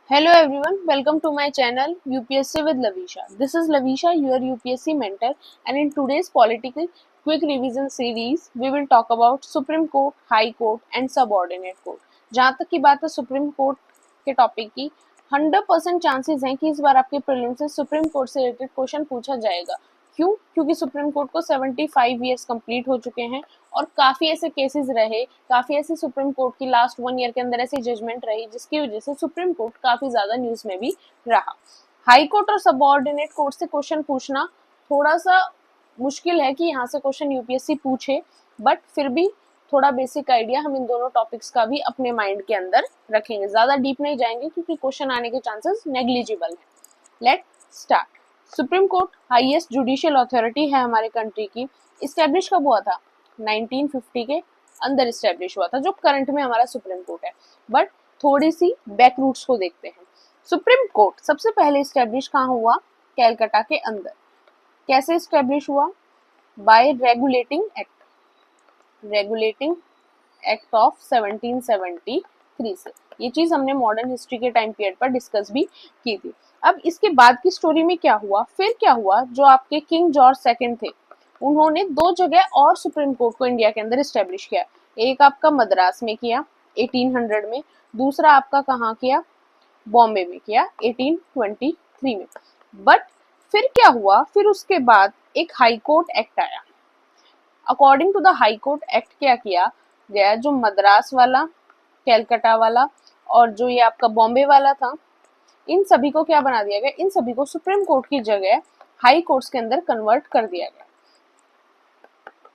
Hello everyone, welcome to my channel UPSC with Lavisha. This is Lavisha, your UPSC mentor, and in today's political quick revision series, we will talk about Supreme Court, High Court and Subordinate Court. जहाँ तक की बात है supreme court के topic की, 100% chances हैं कि इस बार आपके प्रीलिम्स से सुप्रीम कोर्ट से रिलेटेड क्वेश्चन पूछा जाएगा। क्यों? क्योंकि सुप्रीम कोर्ट को 75 ईयर्स कंप्लीट हो चुके हैं और काफी ऐसे केसेस रहे, काफी ऐसी सुप्रीम कोर्ट की लास्ट 1 ईयर के अंदर ऐसी जजमेंट रही जिसकी वजह से सुप्रीम कोर्ट काफी ज्यादा न्यूज में भी रहा। हाई कोर्ट और सबऑर्डिनेट कोर्ट से क्वेश्चन पूछना थोड़ा सा मुश्किल है कि यहाँ से क्वेश्चन यूपीएससी पूछे, बट फिर भी थोड़ा बेसिक आइडिया हम इन दोनों टॉपिक्स का भी अपने माइंड के अंदर रखेंगे। ज्यादा डीप नहीं जाएंगे क्योंकि क्वेश्चन आने के चांसेस नेग्लिजिबल है। Let start. Supreme court highest judicial authority है हमारे कंट्री की। इस्टेब्लिश कब हुआ था? 1950 के अंदर इस्टेब्लिश हुआ था, जो करंट में हमारा सुप्रीम कोर्ट है। बट थोड़ी सी बैक रूट्स को देखते हैं। सुप्रीम कोर्ट सबसे पहले इस्टेब्लिश कहाँ हुआ? कैलकाटा के अंदर। कैसे इस्टेब्लिश हुआ? बाय रेगुलेटिंग एक्ट ऑफ 1773 से। ये चीज हमने मॉडर्न हिस्ट्री के टाइम पीरियड पर डिस्कस भी की थी। अब इसके बाद की स्टोरी में क्या हुआ? फिर क्या हुआ, जो आपके किंग जॉर्ज सेकंड थे, उन्होंने 2 जगह और सुप्रीम कोर्ट को इंडिया के अंदर इस्टेब्लिश किया। एक आपका मद्रास में किया 1800 में, दूसरा आपका कहाँ किया? बॉम्बे में किया 1823 में। बट फिर क्या हुआ? फिर उसके बाद एक हाई कोर्ट एक्ट आया। According to the high court act क्या किया गया, जो मद्रास वाला, कैलकाटा वाला और जो ये आपका बॉम्बे वाला था, इन सभी को क्या बना दिया गया? इन सभी को सुप्रीम कोर्ट की जगह हाई कोर्ट्स के अंदर कन्वर्ट कर दिया गया।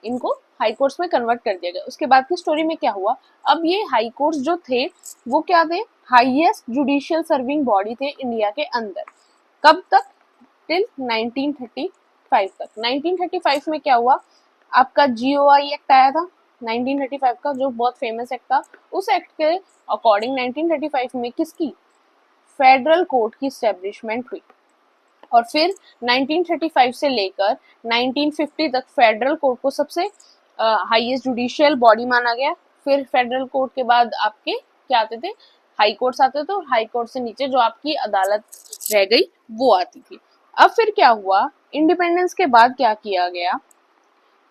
इनको हाई कोर्ट्स में कन्वर्ट कर दिया गया। उसके बाद की स्टोरी में क्या हुआ? अब ये हाई कोर्ट्स जो थे वो क्या थे? हाईएस्ट जुडिशियल सर्विंग बॉडी थे इंडिया के अंदर। कब तक? टिल 1935 तक। 1935 में क्या हुआ? आपका जीओआई एक्ट आया था 1935 का, जो बहुत फेमस एक्ट था। उस एक्ट के अकॉर्डिंग 1935 में किसकी? फेडरल कोर्ट की स्टैब्लिशमेंट हुई। और फिर 1935 से लेकर 1950 तक फेडरल कोर्ट को सबसे हाईएस्ट जुडिशियल बॉडी माना गया। फिर फेडरल कोर्ट के बाद आपके क्या आते थे? हाई कोर्ट्स आते थे, और हाई कोर्ट से नीचे जो आपकी अदालत रह गई वो आती थी। अब फिर क्या हुआ? इंडिपेंडेंस के बाद क्या किया गया?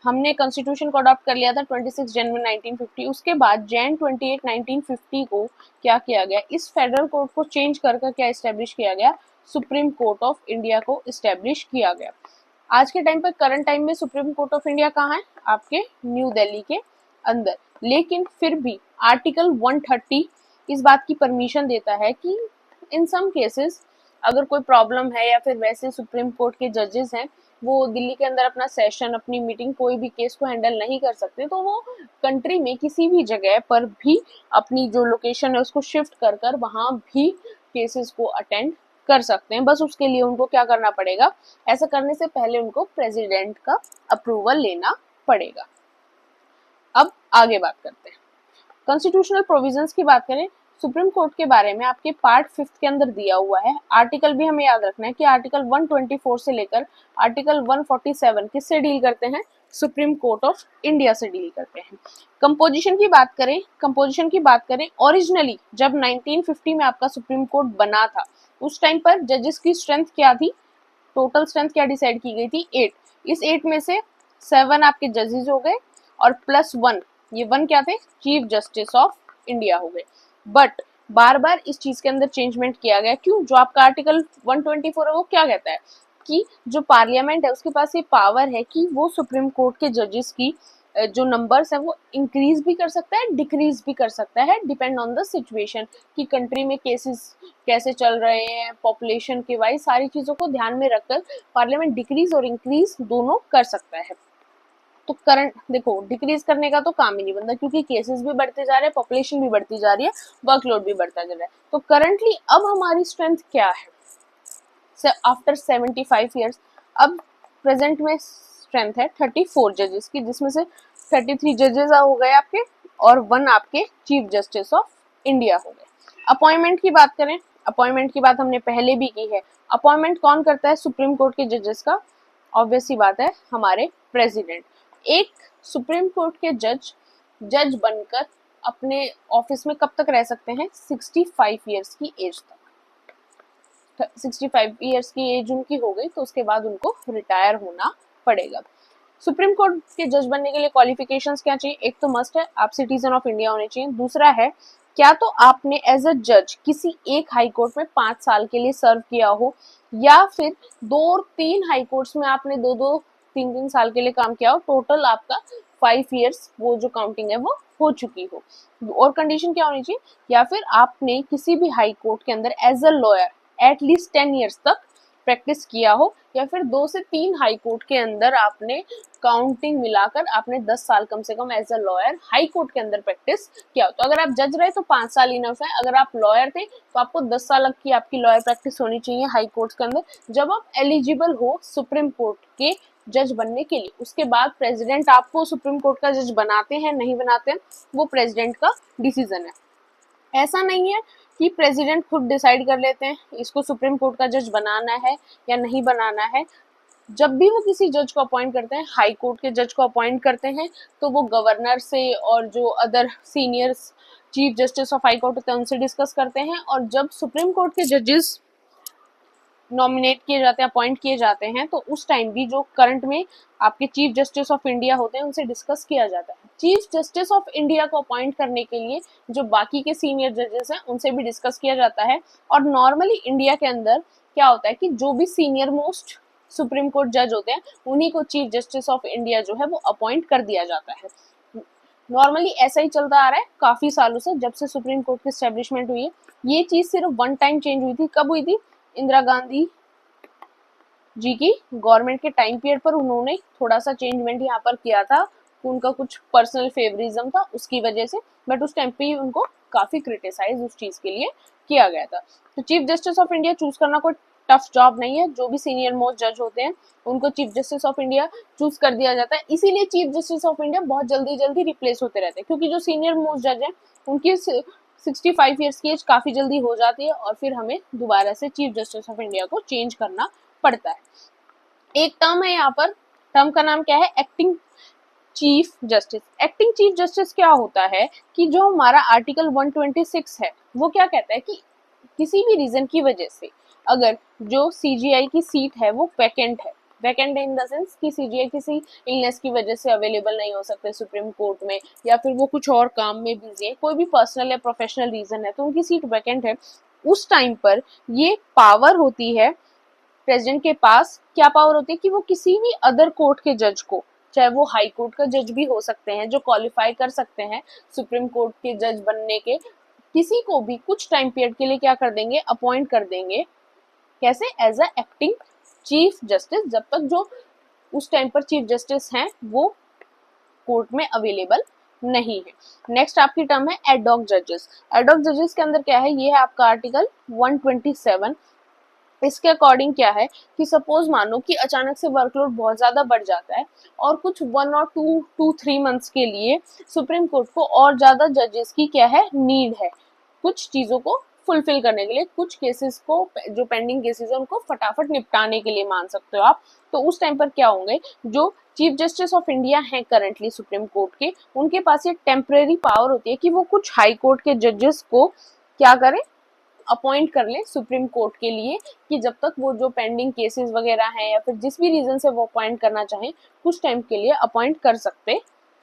हमने कॉन्स्टिट्यूशन को अडॉप्ट कर लिया था 26 जनवरी 1950। उसके बाद जैन 28 1950 को क्या किया गया? इस फेडरल कोर्ट को चेंज कर क्या इस्टेब्लिश किया गया? सुप्रीम कोर्ट ऑफ इंडिया को इस्टेब्लिश किया गया। आज के टाइम पर करंट टाइम में सुप्रीम कोर्ट ऑफ इंडिया कहाँ है? आपके न्यू दिल्ली के अंदर। लेकिन फिर भी आर्टिकल 130 इस बात की परमिशन देता है कि इन सम केसेस अगर कोई प्रॉब्लम है या फिर वैसे सुप्रीम कोर्ट के जजेस हैं वो दिल्ली के अंदर अपना सेशन, अपनी मीटिंग, कोई भी केस को हैंडल नहीं कर सकते, तो वो कंट्री में किसी भी जगह पर भी अपनी जो लोकेशन है उसको शिफ्ट कर कर वहां भी केसेस को अटेंड कर सकते हैं। बस उसके लिए उनको क्या करना पड़ेगा? ऐसा करने से पहले उनको प्रेसिडेंट का अप्रूवल लेना पड़ेगा। अब आगे बात करते हैं कॉन्स्टिट्यूशनल प्रोविजंस की। बात करें सुप्रीम कोर्ट के बारे में, आपके पार्ट 5 के अंदर दिया हुआ है। आर्टिकल भी हमें याद रखना है कि आर्टिकल 124 से लेकर आर्टिकल 147 किससे डील करते हैं? सुप्रीम कोर्ट ऑफ इंडिया से डील करते हैं। कंपोजिशन की बात करें ओरिजिनली जब 1950 में आपका सुप्रीम कोर्ट बना था, उस टाइम पर जजेस की स्ट्रेंथ क्या थी? टोटल स्ट्रेंथ क्या डिसाइड की गई थी? 8। इस 8 में से 7 आपके जजेस हो गए और प्लस 1, ये 1 क्या थे? चीफ जस्टिस ऑफ इंडिया हो गए। बट बार बार इस चीज के अंदर चेंजमेंट किया गया। क्यों? जो आपका आर्टिकल 124 है वो क्या कहता है कि जो पार्लियामेंट है उसके पास ये पावर है कि वो सुप्रीम कोर्ट के जजेस की जो नंबर्स है वो इंक्रीज भी कर सकता है, डिक्रीज भी कर सकता है, डिपेंड ऑन द सिचुएशन कि कंट्री में केसेस कैसे चल रहे हैं, पॉपुलेशन के वाइज सारी चीजों को ध्यान में रखकर पार्लियामेंट डिक्रीज और इंक्रीज दोनों कर सकता है। तो करंट देखो, डिक्रीज करने का तो काम ही नहीं बनता क्योंकि केसेस भी बढ़ते जा रहे हैं, पॉपुलेशन भी बढ़ती जा रही है, वर्कलोड भी बढ़ता जा रहा है। तो करंटली अब हमारी स्ट्रेंथ क्या है? आफ्टर 75 ईयर्स अब प्रेजेंट में स्ट्रेंथ है 34 जजेस की, जिसमें से 33 जजेस हो गए आपके और 1 आपके चीफ जस्टिस ऑफ इंडिया हो गए। अपॉइंटमेंट की बात करें, अपॉइंटमेंट की बात हमने पहले भी की है। अपॉइंटमेंट कौन करता है सुप्रीम कोर्ट के जजेस का? ऑब्वियस सी बात है, हमारे प्रेसिडेंट। एक सुप्रीम कोर्ट के जज बनकर अपने ऑफिस में कब तक रह सकते हैं? 65 ईयर्स की एज तक। 65 ईयर्स की एज उनकी हो गई तो उसके बाद उनको रिटायर होना पड़ेगा। सुप्रीम कोर्ट के जज बनने के लिए क्वालिफिकेशंस क्या चाहिए? एक तो मस्ट है आप सिटीजन ऑफ इंडिया होने चाहिए। दूसरा है क्या तो आपने एज अ जज किसी एक हाई कोर्ट में 5 साल के लिए सर्व किया हो, या फिर 2 और 3 हाई कोर्ट्स में आपने 2-2 3-3 साल के लिए काम किया हो, टोटल आपका 5 ईयर्स वो जो काउंटिंग है वो हो चुकी हो। और कंडीशन क्या होनी चाहिए? या फिर आपने किसी भी हाई कोर्ट के अंदर as a lawyer at least 10 years तक प्रैक्टिस किया हो, या फिर 2 से 3 हाई कोर्ट के अंदर आपने काउंटिंग मिलाकर आपने 10 साल कम से कम age a lawyer high court के अंदर प्रैक्टिस किया हो। तो अगर आप जज रहे तो 5 साल इनफ है, अगर आप लॉयर थे तो आपको 10 साल की आपकी लॉयर प्रैक्टिस होनी चाहिए हाई कोर्ट के अंदर, जब आप एलिजिबल हो सुप्रीम कोर्ट के जज बनने के लिए। उसके बाद प्रेसिडेंट आपको सुप्रीम कोर्ट का जज बनाते हैं नहीं बनाते हैं, वो प्रेसिडेंट का डिसीजन है। ऐसा नहीं है कि प्रेसिडेंट खुद डिसाइड कर लेते हैं इसको सुप्रीम कोर्ट का जज बनाना है या नहीं बनाना है। जब भी वो किसी जज को अपॉइंट करते हैं, हाई कोर्ट के जज को अपॉइंट करते हैं, तो वो गवर्नर से और जो other senior chief justice of high court होते हैं उनसे डिस्कस करते हैं। और जब सुप्रीम कोर्ट के जजेस नॉमिनेट किए जाते हैं, अपॉइंट किए जाते हैं, तो उस टाइम भी जो करंट में आपके चीफ जस्टिस ऑफ इंडिया होते हैं उनसे डिस्कस किया जाता है। चीफ जस्टिस ऑफ इंडिया को अपॉइंट करने के लिए जो बाकी के सीनियर जजेस हैं उनसे भी डिस्कस किया जाता है। और नॉर्मली इंडिया के अंदर क्या होता है कि जो भी सीनियर मोस्ट सुप्रीम कोर्ट जज होते हैं उन्हीं को चीफ जस्टिस ऑफ इंडिया जो है वो अपॉइंट कर दिया जाता है। नॉर्मली ऐसा ही चलता आ रहा है काफी सालों से, जब से सुप्रीम कोर्ट की स्टैब्लिशमेंट हुई है। ये चीज सिर्फ वन टाइम चेंज हुई थी। कब हुई थी? इंदिरा गांधी जी की गवर्नमेंट के टाइम पीरियड पर उन्होंने थोड़ा सा चेंजमेंट यहाँ पर किया था, उनका कुछ पर्सनल फेवरिज्म था उसकी वजह से, बट उस टाइम पे उनको काफी क्रिटिसाइज उस चीज के लिए किया गया था। तो chief justice of India choose करना कोई टफ जॉब नहीं है। जो भी सीनियर मोस्ट जज होते हैं उनको chief justice of India choose कर दिया जाता है। इसीलिए चीफ जस्टिस ऑफ इंडिया बहुत जल्दी जल्दी रिप्लेस होते रहते हैं, क्योंकि जो सीनियर मोस्ट जज है उनकी 65 ईयर्स की एज काफी जल्दी हो जाती है और फिर हमें दोबारा से चीफ जस्टिस ऑफ इंडिया को चेंज करना पड़ता है। एक टर्म है यहाँ पर, टर्म का नाम क्या है? Acting chief justice. Acting chief justice क्या होता है कि जो हमारा आर्टिकल 126 है वो क्या कहता है कि किसी भी रीजन की वजह से अगर जो सीजीआई की सीट है वो वैकेंट है, वैकेंट इन द सेंस कि सीजीआई किसी इलनेस की वजह से अवेलेबल नहीं हो सकते सुप्रीम कोर्ट में, या फिर वो कुछ और काम में बिजी है, कोई भी पर्सनल या प्रोफेशनल रीजन है तो उनकी सीट वैकेंट है, उस टाइम पर ये पावर होती है प्रेसिडेंट के पास। क्या पावर होती है कि वो किसी भी अदर कोर्ट के जज को, चाहे वो हाई कोर्ट का जज भी हो सकते हैं जो क्वालिफाई कर सकते हैं सुप्रीम कोर्ट के जज बनने के, किसी को भी कुछ टाइम पीरियड के लिए क्या कर देंगे? अपॉइंट कर देंगे। कैसे? As a acting chief justice, जब तक जो उस टाइम पर चीफ जस्टिस हैं वो कोर्ट में अवेलेबल नहीं है। नेक्स्ट आपकी टर्म है एडॉक जजेस। एडॉक जजेस के अंदर क्या है? ये है आपका आर्टिकल 127। इसके अकॉर्डिंग क्या है कि सपोज मानो कि अचानक से वर्कलोड बहुत ज्यादा बढ़ जाता है और कुछ 1 और 2-3 मंथ्स के लिए सुप्रीम कोर्ट को और ज्यादा जजेस की क्या है? नीड है कुछ चीजों को फुलफिल करने के लिए, कुछ केसेस को जो पेंडिंग केसेस है उनको फटाफट निपटाने के लिए मान सकते हो आप। तो उस टाइम पर क्या होंगे? जो चीफ जस्टिस ऑफ इंडिया हैं करंटली सुप्रीम कोर्ट के, उनके पास ये टेम्परेरी पावर होती है कि वो कुछ हाई कोर्ट के जजेस को क्या करें? अपॉइंट कर ले सुप्रीम कोर्ट के लिए, कि जब तक वो जो पेंडिंग केसेस वगैरह हैं या फिर जिस भी रीजन से वो अपॉइंट करना चाहें कुछ टाइम के लिए अपॉइंट कर सकते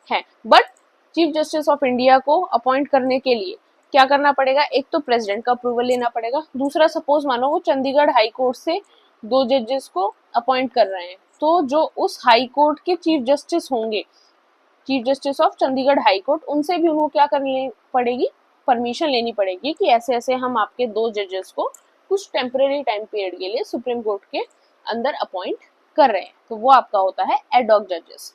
हैं। But chief justice of India को अपॉइंट करने के लिए क्या करना पड़ेगा? एक तो प्रेसिडेंट का अप्रूवल लेना पड़ेगा। दूसरा, सपोज मानो वो चंडीगढ़ हाई कोर्ट से 2 जजेस को अपॉइंट कर रहे हैं, तो जो उस हाई कोर्ट के चीफ जस्टिस होंगे, chief justice of Chandigarh high court, उनसे भी उनको क्या करनी पड़ेगी? परमिशन लेनी पड़ेगी कि ऐसे ऐसे हम आपके 2 जजेस को कुछ टेम्परेरी टाइम पीरियड के लिए सुप्रीम कोर्ट के अंदर अपॉइंट कर रहे हैं। तो वो आपका होता है एडॉक जजेस।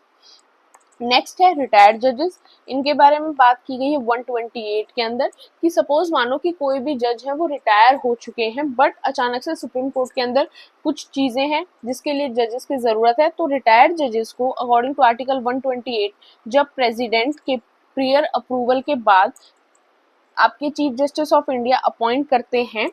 नेक्स्ट है रिटायर्ड जजेस। इनके बारे में बात की गई है 128 के अंदर कि सपोज मानो कि कोई भी जज है वो रिटायर हो चुके हैं, बट अचानक से सुप्रीम कोर्ट के अंदर कुछ चीजें हैं जिसके लिए जजेस की जरूरत है। तो रिटायर्ड जजेस को अकॉर्डिंग टू आर्टिकल 128 जब प्रेसिडेंट के प्रियर अप्रूवल के बाद आपके chief justice of India appoint करते हैं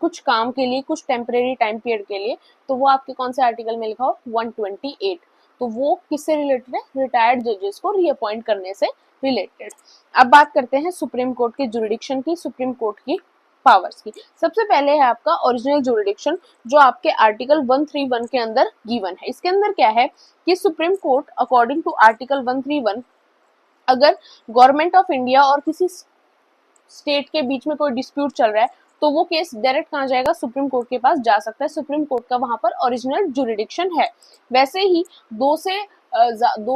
कुछ काम के लिए, कुछ टेम्परेरी टाइम पीरियड के लिए, तो वो आपके कौन से आर्टिकल में लिखा हो? 128। तो वो किससे रिलेटेड है? रिटायर्ड जजेस को रीअपॉइंट करने से रिलेटेड। अब बात करते हैं सुप्रीम कोर्ट के जुरिडिक्शन की, सुप्रीम कोर्ट की पावर्स की। सबसे पहले है आपका ओरिजिनल जुरिडिक्शन, जो आपके आर्टिकल 131 के अंदर गिवन है। इसके अंदर क्या है कि supreme court according to article 131 अगर गवर्नमेंट ऑफ इंडिया और किसी स्टेट के बीच में कोई डिस्प्यूट चल रहा है तो वो केस डायरेक्ट कहाँ जाएगा, सुप्रीम कोर्ट के पास जा सकता है। सुप्रीम कोर्ट का वहां पर ओरिजिनल जुरिडिक्शन है। वैसे ही दो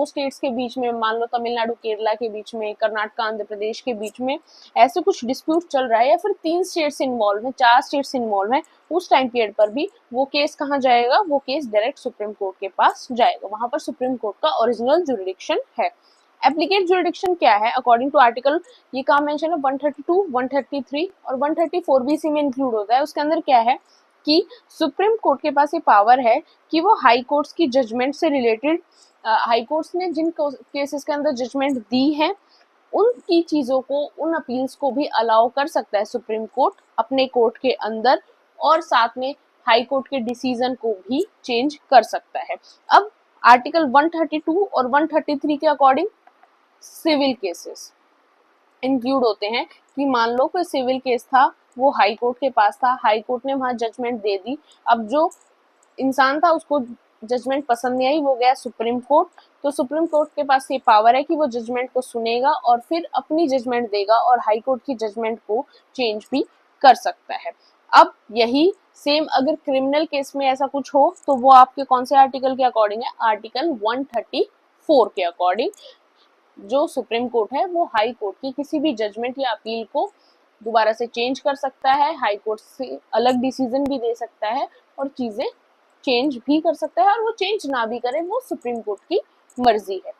स्टेट्स के बीच में, मान लो तमिलनाडु केरला के बीच में, कर्नाटक आंध्र प्रदेश के बीच में ऐसे कुछ डिस्प्यूट चल रहा है, या फिर 3 स्टेट्स इन्वॉल्व है, 4 स्टेट्स इन्वॉल्व है, उस टाइम पीरियड पर भी वो केस कहाँ जाएगा, वो केस डायरेक्ट सुप्रीम कोर्ट के पास जाएगा। वहां पर सुप्रीम कोर्ट का ओरिजिनल जुरिडिक्शन है। एप्लीकेट जुरिडिक्शन क्या है अकॉर्डिंग टू आर्टिकल, ये कहाँ मेंशन है, 132, 133 और 134 भी इसी में इंक्लूड होता है। उसके अंदर क्या है कि सुप्रीम कोर्ट के पास ये पावर है कि वो हाई कोर्ट्स की जजमेंट से रिलेटेड, हाई कोर्ट्स ने जिन केसेस के अंदर जजमेंट दी है उनकी चीजों को, उन अपील्स को भी अलाउ कर सकता है सुप्रीम कोर्ट अपने कोर्ट के अंदर, और साथ में हाई कोर्ट के डिसीजन को भी चेंज कर सकता है। अब आर्टिकल 132 और 133 के अकॉर्डिंग सिविल केसेस इंक्लूड होते हैं कि मान लो कोई सिविल केस था, वो हाई कोर्ट के पास था, हाई कोर्ट ने वहां जजमेंट दे दी, अब जो इंसान था उसको जजमेंट पसंद नहीं आई, वो गया सुप्रीम कोर्ट, तो सुप्रीम कोर्ट के पास ये पावर है कि वो जजमेंट को सुनेगा और फिर अपनी जजमेंट देगा और हाई कोर्ट की जजमेंट को चेंज भी कर सकता है। अब यही सेम अगर क्रिमिनल केस में ऐसा कुछ हो तो वो आपके कौन से आर्टिकल के अकॉर्डिंग है, आर्टिकल 134 के अकॉर्डिंग। जो सुप्रीम कोर्ट है वो हाई कोर्ट की किसी भी जजमेंट या अपील को दोबारा से चेंज कर सकता है, हाई कोर्ट से अलग डिसीजन भी दे सकता है और चीजें चेंज भी कर सकता है, और वो चेंज ना भी करे, वो सुप्रीम कोर्ट की मर्जी है।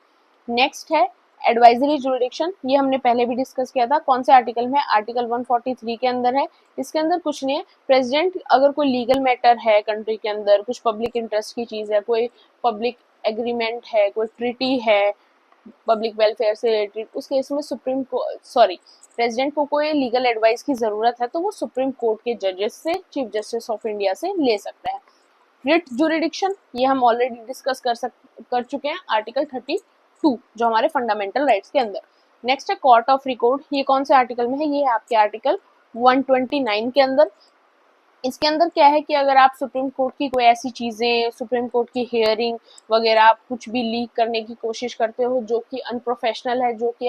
नेक्स्ट है एडवाइजरी जुरिडिक्शन, ये हमने पहले भी डिस्कस किया था। कौन से आर्टिकल में, आर्टिकल 143 के अंदर है। इसके अंदर कुछ नहीं है, प्रेसिडेंट अगर कोई लीगल मैटर है कंट्री के अंदर, कुछ पब्लिक इंटरेस्ट की चीज है, कोई पब्लिक एग्रीमेंट है, कोई ट्रीटी है पब्लिक वेलफेयर से रिलेटेड, उस केस में प्रेसिडेंट को कोई लीगल एडवाइस की जरूरत है तो वो सुप्रीम कोर्ट के जजेस से, चीफ जस्टिस ऑफ इंडिया से ले सकता है। रिट जुरिडिक्शन, ये हम ऑलरेडी डिस्कस कर चुके हैं, आर्टिकल 32 जो हमारे फंडामेंटल राइट्स के अंदर। नेक्स्ट है कोर्ट ऑफ रिकॉर्ड, ये कौन से आर्टिकल में है, ये है आपके आर्टिकल 129 के अंदर। इसके अंदर क्या है कि अगर आप सुप्रीम कोर्ट की कोई ऐसी चीजें, सुप्रीम कोर्ट की हियरिंग वगैरह आप कुछ भी लीक करने की कोशिश करते हो जो कि अनप्रोफेशनल है, जो कि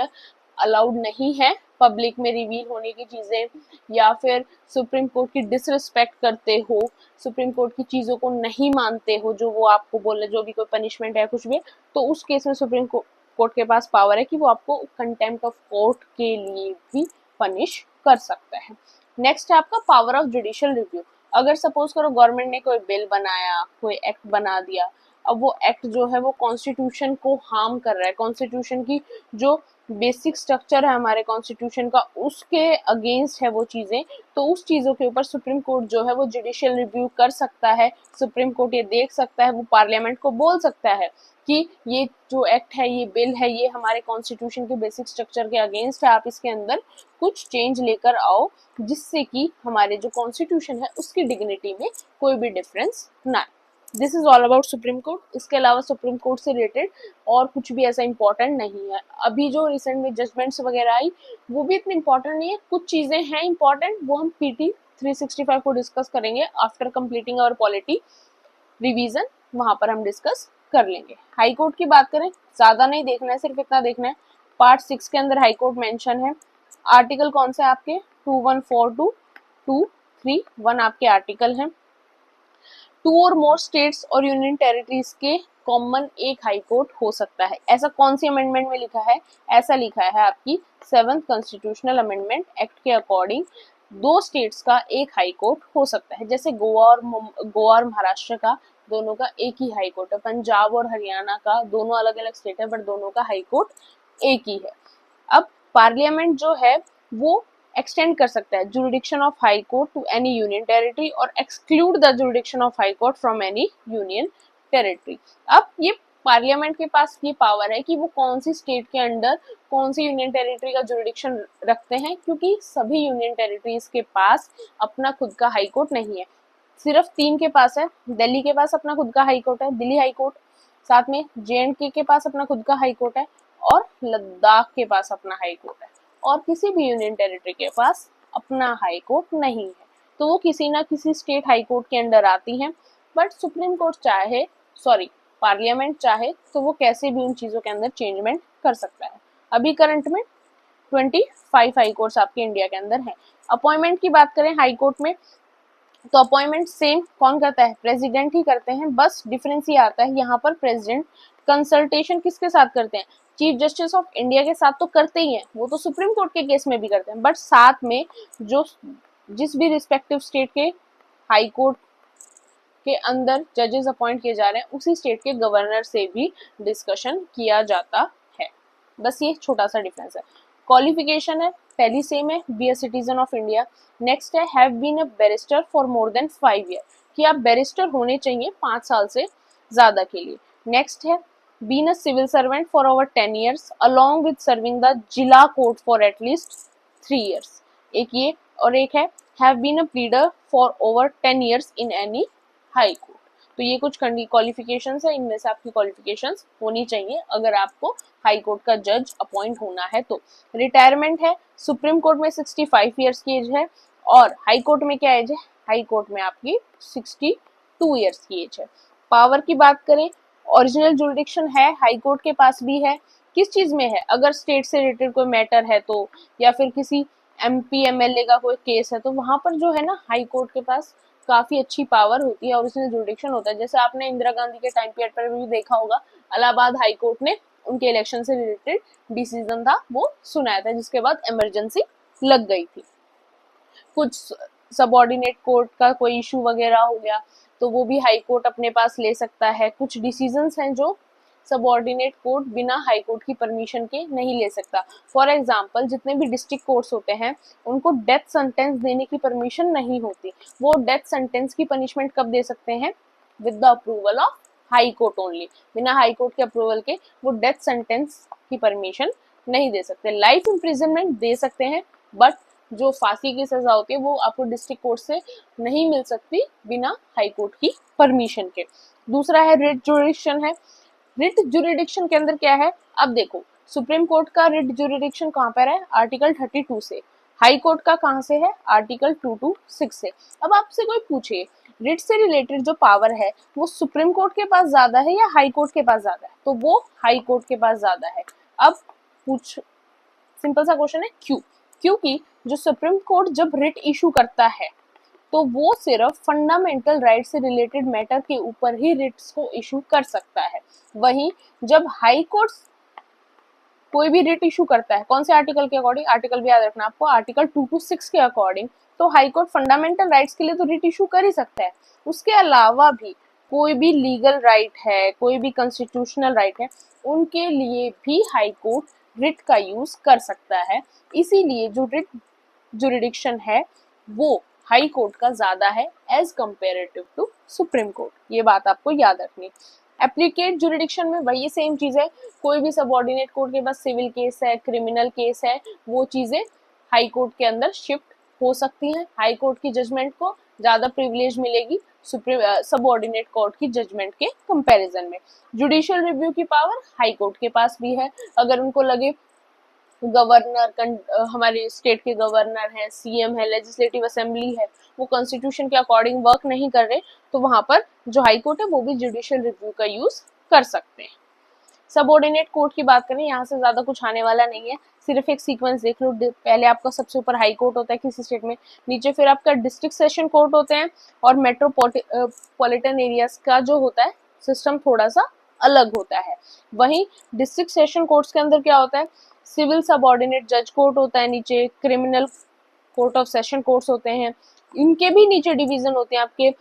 अलाउड नहीं है पब्लिक में रिवील होने की चीजें, या फिर सुप्रीम कोर्ट की डिसरिस्पेक्ट करते हो, सुप्रीम कोर्ट की चीजों को नहीं मानते हो, जो वो आपको बोले, जो भी कोई पनिशमेंट है कुछ भी, तो उस केस में सुप्रीम कोर्ट के पास पावर है कि वो आपको कंटेम्प्ट ऑफ कोर्ट के लिए भी पनिश कर सकता है। नेक्स्ट है आपका पावर ऑफ जुडिशियल रिव्यू। अगर सपोज करो गवर्नमेंट ने कोई बिल बनाया, कोई एक्ट बना दिया, अब वो एक्ट जो है वो कॉन्स्टिट्यूशन को हार्म कर रहा है, कॉन्स्टिट्यूशन की जो बेसिक स्ट्रक्चर है हमारे कॉन्स्टिट्यूशन का, उसके अगेंस्ट है वो चीजें, तो उस चीजों के ऊपर सुप्रीम कोर्ट जो है वो जुडिशियल रिव्यू कर सकता है। सुप्रीम कोर्ट ये देख सकता है, वो पार्लियामेंट को बोल सकता है कि ये जो एक्ट है, ये बिल है, ये हमारे कॉन्स्टिट्यूशन के बेसिक स्ट्रक्चर के अगेंस्ट है, आप इसके अंदर कुछ चेंज लेकर आओ जिससे कि हमारे जो कॉन्स्टिट्यूशन है उसकी डिग्निटी में कोई भी डिफरेंस ना आए। This is all about supreme court. इसके अलावा सुप्रीम कोर्ट से रिलेटेड और कुछ भी ऐसा इंपॉर्टेंट नहीं है। अभी जो रिसेंट में जजमेंट्स वगैरह आई वो भी इतनी इंपॉर्टेंट नहीं है, कुछ चीजें हैं इंपॉर्टेंट, वो हम पीटी 365 को डिस्कस करेंगे after completing our polity revision, वहां पर हम डिस्कस कर लेंगे। हाई कोर्ट की बात करें, ज्यादा नहीं देखना है, सिर्फ इतना देखना है, पार्ट 6 के अंदर हाई कोर्ट मेंशन है। आर्टिकल कौन से आपके 2142, 231 आपके आर्टिकल हैं। 2 और मोर स्टेट्स और यूनियन टेरिटरीज के कॉमन एक हाई कोर्ट हो सकता है। ऐसा कौन सी अमेंडमेंट में लिखा है, ऐसा लिखा है आपकी 7th कॉन्स्टिट्यूशनल अमेंडमेंट एक्ट के अकॉर्डिंग 2 स्टेट्स का एक हाई कोर्ट हो सकता है। जैसे गोवा और महाराष्ट्र का दोनों का एक ही हाई कोर्ट है, पंजाब और हरियाणा का दोनों अलग अलग स्टेट है बट दोनों का हाई कोर्ट एक ही है। अब पार्लियामेंट जो है वो एक्सटेंड कर सकता है jurisdiction of high court to any union territory और exclude the jurisdiction of high court from any union territory. अब ये पार्लियामेंट के पास ये पावर है कि वो कौन सी स्टेट के अंडर कौन सी यूनियन टेरिटरी का जुरिडिक्शन रखते हैं, क्योंकि सभी यूनियन टेरिटरीज के पास अपना खुद का हाई कोर्ट नहीं है, सिर्फ 3 के पास है। दिल्ली के पास अपना खुद का हाई कोर्ट है, दिल्ली हाई कोर्ट, साथ में JNK के पास अपना खुद का हाई कोर्ट है, और लद्दाख के पास अपना हाई कोर्ट है, और किसी भी यूनियन टेरिटरी के पास अपना हाई कोर्ट नहीं है, तो वो किसी ना किसी स्टेट हाई कोर्ट के अंडर आती हैं। बट सुप्रीम कोर्ट चाहे, सॉरी पार्लियामेंट चाहे तो वो कैसे भी उन चीज़ों के अंदर चेंजमेंट कर सकता है। अभी करंट में 25 हाई कोर्ट्स आपके इंडिया के अंदर हैं। अपॉइंटमेंट की बात करें हाई कोर्ट में, तो अपॉइंटमेंट सेम कौन करता है, प्रेसिडेंट ही करते हैं। बस डिफरेंस ये आता है यहाँ पर प्रेसिडेंट कंसल्टेशन किसके साथ करते हैं, चीफ जस्टिस ऑफ इंडिया के साथ तो करते ही हैं, वो तो सुप्रीम कोर्ट के केस में भी करते हैं, बट साथ में जो जिस भी रिस्पेक्टिव स्टेट के हाई कोर्ट के अंदर जजेस अपॉइंट किए जा रहे हैं उसी स्टेट के गवर्नर से भी डिस्कशन किया जाता है। बस ये छोटा सा डिफरेंस है। क्वालिफिकेशन है पहली सेम है, be a citizen of India. Next है have been a barrister for more than 5 year, कि आप बैरिस्टर होने चाहिए 5 साल से ज्यादा के लिए। नेक्स्ट है been a civil servant for over 10 years along with serving the zila court for at least 3 years, एक ये। और एक है have been a pleader for over 10 years in any high court. तो ये कुछ क्वालिफिकेशंस है, इनमें से आपकी क्वालिफिकेशंस होनी चाहिए अगर आपको हाई कोर्ट का जज अपॉइंट होना है तो। रिटायरमेंट है सुप्रीम कोर्ट में 65 ईयर्स की एज है, और हाई कोर्ट में क्या एज है, हाई कोर्ट में आपकी 62 ईयर्स की एज है। पावर की बात करें, ओरिजिनल जुरिडिक्शन है हाई कोर्ट के पास भी है, किस चीज में है, अगर स्टेट से रिलेटेड कोई मैटर है तो, या फिर किसी MP MLA का कोई केस है तो वहां पर जो है ना हाई कोर्ट के पास काफी अच्छी पावर होती है और उसमें जुरिडिक्शन होता है। जैसे आपने इंदिरा गांधी के टाइम पीरियड पर भी देखा होगा, इलाहाबाद हाई कोर्ट ने उनके इलेक्शन से रिलेटेड डिसीजन था वो सुनाया था, जिसके बाद इमरजेंसी लग गई थी। कुछ सबऑर्डिनेट कोर्ट का कोई इशू वगैरह हो गया तो वो भी हाई कोर्ट अपने पास ले सकता है। कुछ डिसीजंस हैं जो सबऑर्डिनेट कोर्ट बिना हाई कोर्ट की परमिशन के नहीं ले सकता। फॉर एग्जांपल जितने भी डिस्ट्रिक्ट कोर्ट्स होते हैं उनको डेथ सेंटेंस देने की परमिशन नहीं होती, वो डेथ सेंटेंस की पनिशमेंट कब दे सकते हैं, with the approval of high court only. बिना हाई कोर्ट के अप्रूवल के वो डेथ सेंटेंस की परमिशन नहीं दे सकते। लाइफ इम्प्रिजनमेंट दे सकते हैं, बट जो फांसी की सजा होती है वो आपको डिस्ट्रिक्ट कोर्ट से नहीं मिल सकती बिना हाई कोर्ट की परमिशन के। दूसरा है रिट जुरिडिक्शन है। रिट जुरिडिक्शन के अंदर क्या है, अब देखो सुप्रीम कोर्ट का रिट जुरिडिक्शन कहाँ पर है, आर्टिकल 32 से। हाई कोर्ट का कहाँ से है, आर्टिकल 226 से। अब आपसे कोई पूछे रिट से रिलेटेड जो पावर है वो सुप्रीम कोर्ट के पास ज्यादा है या हाई कोर्ट के पास ज्यादा है, तो वो हाई कोर्ट के पास ज्यादा है। अब पूछ सिंपल सा क्वेश्चन है क्यों, क्योंकि जो सुप्रीम कोर्ट जब रिट इशू करता है तो वो सिर्फ फंडामेंटल राइट से रिलेटेड मैटर के ऊपर ही रिट्स को इशू कर सकता है। वहीं जब हाई कोर्ट कोई भी रिट इशू करता है, कौन से आर्टिकल के अकॉर्डिंग, आर्टिकल भी याद रखना आपको, आर्टिकल 226 के अकॉर्डिंग, तो हाई कोर्ट फंडामेंटल राइट्स के लिए तो रिट इशू कर ही सकता है। उसके अलावा भी कोई भी लीगल राइट है, कोई भी कॉन्स्टिट्यूशनल राइट है, उनके लिए भी हाई कोर्ट रिट का यूज कर सकता है। इसीलिए जो रिट जुरिडिक्शन है वो हाई कोर्ट का ज्यादा है as comparative to supreme court, ये बात आपको याद रखनी। एप्लीकेट जुरिडिक्शन में वही सेम चीज है, कोई भी सबऑर्डिनेट कोर्ट के पास सिविल केस है, क्रिमिनल केस है, वो चीजें हाई कोर्ट के अंदर शिफ्ट हो सकती हैं। हाई कोर्ट की जजमेंट को ज्यादा प्रिविलेज मिलेगी सबऑर्डिनेट कोर्ट की जजमेंट के कंपैरिजन में। जुडिशियल रिव्यू की पावर हाई कोर्ट के पास भी है, अगर उनको लगे गवर्नर हमारे स्टेट के गवर्नर हैं, CM है, लेजिस्लेटिव असेंबली है, वो कॉन्स्टिट्यूशन के अकॉर्डिंग वर्क नहीं कर रहे, तो वहां पर जो हाई कोर्ट है वो भी जुडिशियल रिव्यू का यूज कर सकते हैं। सबऑर्डिनेट कोर्ट की बात करें, यहाँ से ज्यादा कुछ आने वाला नहीं है, सिर्फ एक सीक्वेंस देख लो। पहले आपका सबसे ऊपर हाई कोर्ट होता है किसी स्टेट में, नीचे फिर आपका डिस्ट्रिक्ट सेशन कोर्ट होते हैं, और मेट्रोपॉलिटन एरियाज का जो होता है सिस्टम थोड़ा सा अलग होता है। वहीं डिस्ट्रिक्ट सेशन कोर्ट्स के अंदर क्या होता है, सिविल सबऑर्डिनेट जज कोर्ट होता है नीचे, criminal court of session courts होते हैं, इनके भी नीचे डिवीजन होते हैं आपके,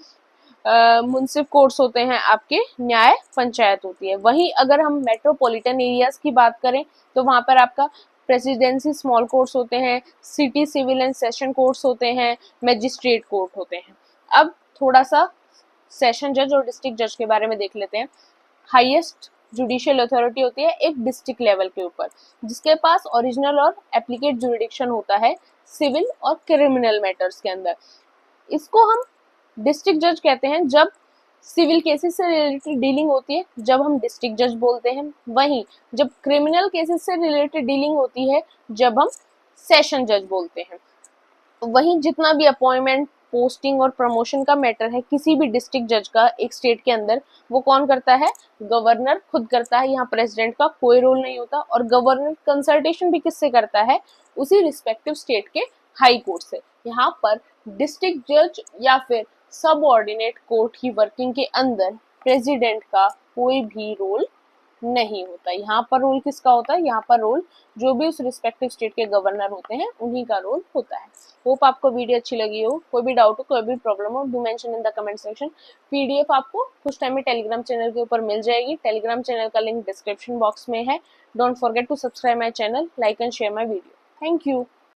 मुंसिफ कोर्ट्स होते हैं आपके, न्याय पंचायत होती है। वहीं अगर हम मेट्रोपॉलिटन एरियाज की बात करें तो वहां पर आपका प्रेसिडेंसी स्मॉल कोर्ट्स होते हैं, city civil and session courts होते हैं, मैजिस्ट्रेट कोर्ट होते हैं। अब थोड़ा सा सेशन जज और डिस्ट्रिक्ट जज के बारे में देख लेते हैं। हाईएस्ट जुडिशियल अथॉरिटी होती है एक डिस्ट्रिक्ट लेवल के ऊपर, जिसके पास ओरिजिनल और एप्लीकेट जुरिडिक्शन होता है सिविल और क्रिमिनल मैटर्स के अंदर। इसको हम डिस्ट्रिक्ट जज कहते हैं जब सिविल केसेस से रिलेटेड डीलिंग होती है, जब हम डिस्ट्रिक्ट जज बोलते हैं। वहीं जब क्रिमिनल केसेस से रिलेटेड डीलिंग होती है जब हम सेशन जज बोलते हैं। वहीं जितना भी अपॉइंटमेंट, पोस्टिंग और प्रमोशन का मैटर है किसी भी डिस्ट्रिक्ट जज का एक स्टेट के अंदर, वो कौन करता है? गवर्नर खुद करता है। यहाँ प्रेसिडेंट का कोई रोल नहीं होता। और गवर्नर कंसल्टेशन भी किससे करता है? उसी रिस्पेक्टिव स्टेट के हाई कोर्ट से। यहाँ पर डिस्ट्रिक्ट जज या फिर सब ऑर्डिनेट कोर्ट की वर्किंग के अंदर प्रेसिडेंट का कोई भी रोल नहीं होता। यहाँ पर रोल किसका होता है? यहाँ पर रोल जो भी उस रिस्पेक्टिव स्टेट के गवर्नर होते हैं उन्हीं का रोल होता है। होप आपको वीडियो अच्छी लगी हो। कोई भी डाउट हो, कोई भी प्रॉब्लम हो, do mention in the comment section. PDF आपको कुछ टाइम में टेलीग्राम चैनल के ऊपर मिल जाएगी। टेलीग्राम चैनल का लिंक डिस्क्रिप्शन बॉक्स में है। Don't forget to subscribe my channel, like and share my video. Thank you.